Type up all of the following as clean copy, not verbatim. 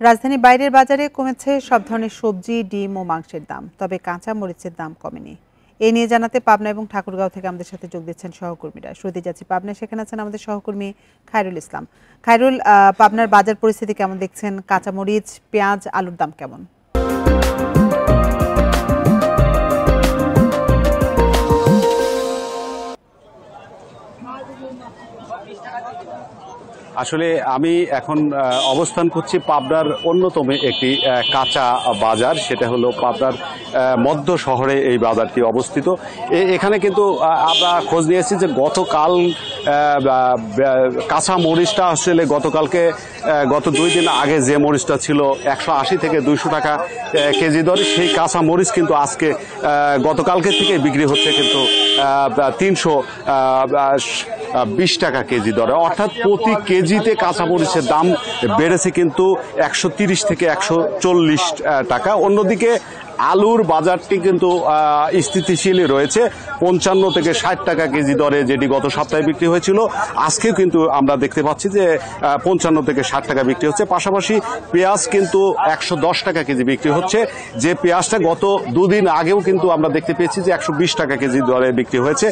রাজধানী বাইরের বাজারে কমেছে সব ধরনের সবজি, ডিম ও মাংসের দাম, তবে কাঁচা মরিচের দাম কমেনি। এ নিয়ে জানাতে পাবনা এবং ঠাকুরগাঁও থেকে আমাদের সাথে যোগ দিচ্ছেন সহকর্মীরা। শুরুতে যাচ্ছি পাবনা, সেখানে আছেন আমাদের সহকর্মী খায়রুল ইসলাম। খায়রুল, পাবনার বাজার পরিস্থিতি কেমন দেখছেন? কাঁচা মরিচ, পেঁয়াজ, আলুর দাম কেমন? আসলে আমি এখন অবস্থান করছি পাবনার অন্যতম একটি কাঁচা বাজার, সেটা হলো পাবনার মধ্য শহরে এই বাজারটি অবস্থিত। এখানে কিন্তু আমরা খোঁজ নিয়েছি যে গতকাল কাঁচা মরিচটা আসলে গত 2 দিন আগে যে মরিচটা ছিল 180 থেকে 200 টাকা কেজি দরে, সেই কাঁচা মরিচ কিন্তু আজকে গতকালকে থেকে বিক্রি হচ্ছে কিন্তু 320 টাকা কেজি দরে, অর্থাৎ প্রতি কেজিতে কাঁচামরিচের দাম বেড়েছে কিন্তু 130 থেকে 140 টাকা। অন্যদিকে আলুর বাজারটি কিন্তু স্থিতিশীলই রয়েছে, 55 থেকে 60 টাকা কেজি দরে, যেটি গত সপ্তাহে বিক্রি হয়েছিল আজকেও কিন্তু আমরা দেখতে পাচ্ছি যে 55 থেকে 60 টাকা বিক্রি হচ্ছে। পাশাপাশি পেঁয়াজ কিন্তু 110 টাকা কেজি বিক্রি হচ্ছে, যে পেঁয়াজটা গত 2 দিন আগেও কিন্তু আমরা দেখতে পেয়েছি যে 120 টাকা কেজি দরে বিক্রি হয়েছে।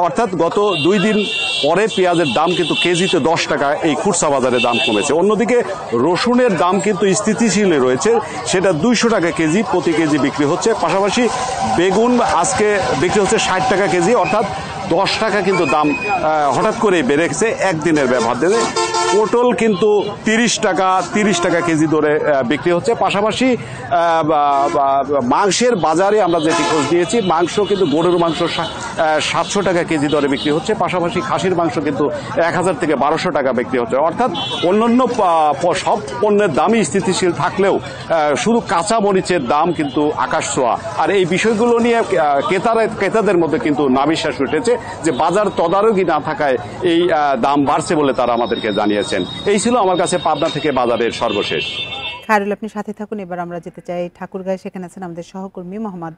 অর্থাৎ গত 2 দিন পরে পেঁয়াজের দাম কিন্তু কেজিতে 10 টাকা এই খুচরা বাজারে দাম কমেছে। অন্যদিকে রসুনের দাম কিন্তু স্থিতিশীল রয়েছে, সেটা 200 টাকা কেজি প্রতি কেজি বিক্রি হচ্ছে। পাশাপাশি বেগুন আজকে বিক্রি হচ্ছে 60 টাকা কেজি, অর্থাৎ 10 টাকা কিন্তু দাম হঠাৎ করে বেড়েছে একদিনের ব্যবধানে। পটল কিন্তু 30 টাকা কেজি দরে বিক্রি হচ্ছে। পাশাপাশি মাংসের বাজারে আমরা যেটি খোঁজ দিয়েছি, মাংস কিন্তু গরুর মাংস 700 টাকা কেজি দরে বিক্রি হচ্ছে। পাশাপাশি খাসির মাংস কিন্তু 1000 থেকে 1200 টাকা বিক্রি হচ্ছে। অর্থাৎ অন্যান্য সব পণ্যের দামই স্থিতিশীল থাকলেও শুধু কাঁচা মরিচের দাম কিন্তু আকাশ ছোঁয়া। আর এই বিষয়গুলো নিয়ে ক্রেতাদের মধ্যে কিন্তু নাভিশ্বাস উঠেছে যে বাজার তদারকি না থাকায় এই দাম বাড়ছে বলে তারা আমাদেরকে জানিয়েছেন। এই ছিল আমার কাছে পাবনা থেকে বাজারের সর্বশেষ। খায়রুল, আপনি সাথে থাকুন। এবার আমরা যেতে চাই ঠাকুরগাঁও, সেখানে আছেন আমাদের সহকর্মী মোহাম্মদ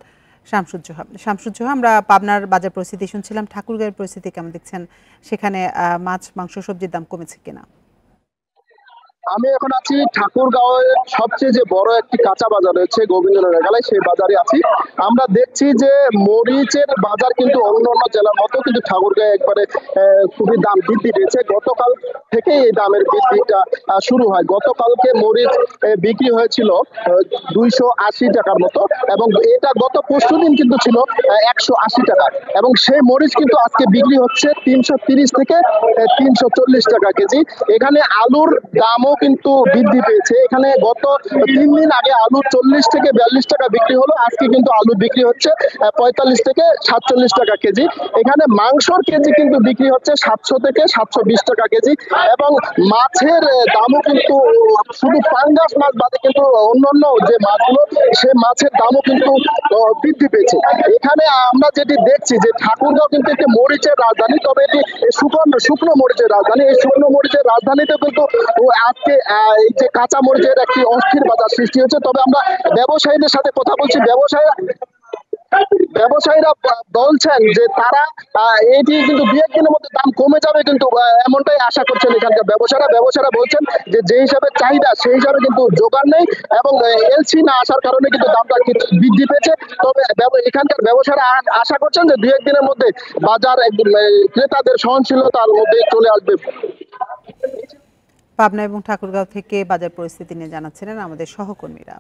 শামসুজ্জোহা। আমরা পাবনার বাজার পরিস্থিতি শুনছিলাম, ঠাকুরগাঁওয়ের পরিস্থিতি কেমন দেখছেন? সেখানে মাছ, মাংস, সবজির দাম কমেছে কিনা? আমি এখন আছি ঠাকুরগাঁওয়ের সবচেয়ে যে বড় একটি কাঁচা বাজার রয়েছে গোবিন্দনগর এলাকায়, সেই বাজারে আছি। আমরা দেখছি যে মরিচের বাজার কিন্তু অন্যান্য জেলার মতো কিন্তু ঠাকুরগাঁও একবারে খুবই দাম বৃদ্ধি পেয়েছে। গতকাল থেকে এই দামের বৃদ্ধিটা শুরু হয়। গতকালকে মরিচ বিক্রি হয়েছিল 280 টাকার মতো, এবং এটা গত পরশু দিন কিন্তু ছিল 180 টাকা, এবং সেই মরিচ কিন্তু আজকে বিক্রি হচ্ছে 330 থেকে 340 টাকা কেজি। এখানে আলুর দামও কিন্তু বৃদ্ধি পেয়েছে। এখানে গত 3 দিন আগে আলু 40 থেকে 42 টাকা বিক্রি হলো, আজকে কিন্তু আলু বিক্রি হচ্ছে 45 থেকে 47 টাকা কেজি। এখানে মাংসর কেজি কিন্তু বিক্রি হচ্ছে 700 থেকে 720 টাকা কেজি, এবং মাছের দামও কিন্তু শুধু পাঙ্গাস মাছ বাদে কিন্তু অন্যান্য যে মাছগুলো, সে মাছের দামও কিন্তু বৃদ্ধি পেয়েছে। এখানে আমরা যেটি দেখছি যে ঠাকুরগাঁও কিন্তু একটি মরিচের রাজধানী, তবে এটি শুকনো মরিচের রাজধানী। এই শুকনো মরিচের রাজধানীতে কিন্তু আজকে এই যে কাঁচা মরিচের একটি অস্থির বাজার সৃষ্টি হচ্ছে। তবে আমরা ব্যবসায়ীদের সাথে কথা বলছি, ব্যবসায়ীরা বলছেন যে তারা এটি কিন্তু 2-1 দিনের মধ্যে দাম কমে যাবে, কিন্তু এমনটাই আশা করছেন এখানকার ব্যবসায়ীরা বলছেন যে হিসাবে চাহিদা সেই হিসাবে কিন্তু জোগান নেই, এবং এলসি না আসার কারণে কিন্তু দামটা বৃদ্ধি পেয়েছে। তবে এখানকার ব্যবসায়ীরা আশা করছেন যে 2-1 দিনের মধ্যে বাজার ক্রেতাদের সহনশীলতার মধ্যে চলে আসবে। পাবনা এবং ঠাকুরগাঁও থেকে বাজার পরিস্থিতি নিয়ে জানাচ্ছিলেন আমাদের সহকর্মীরা।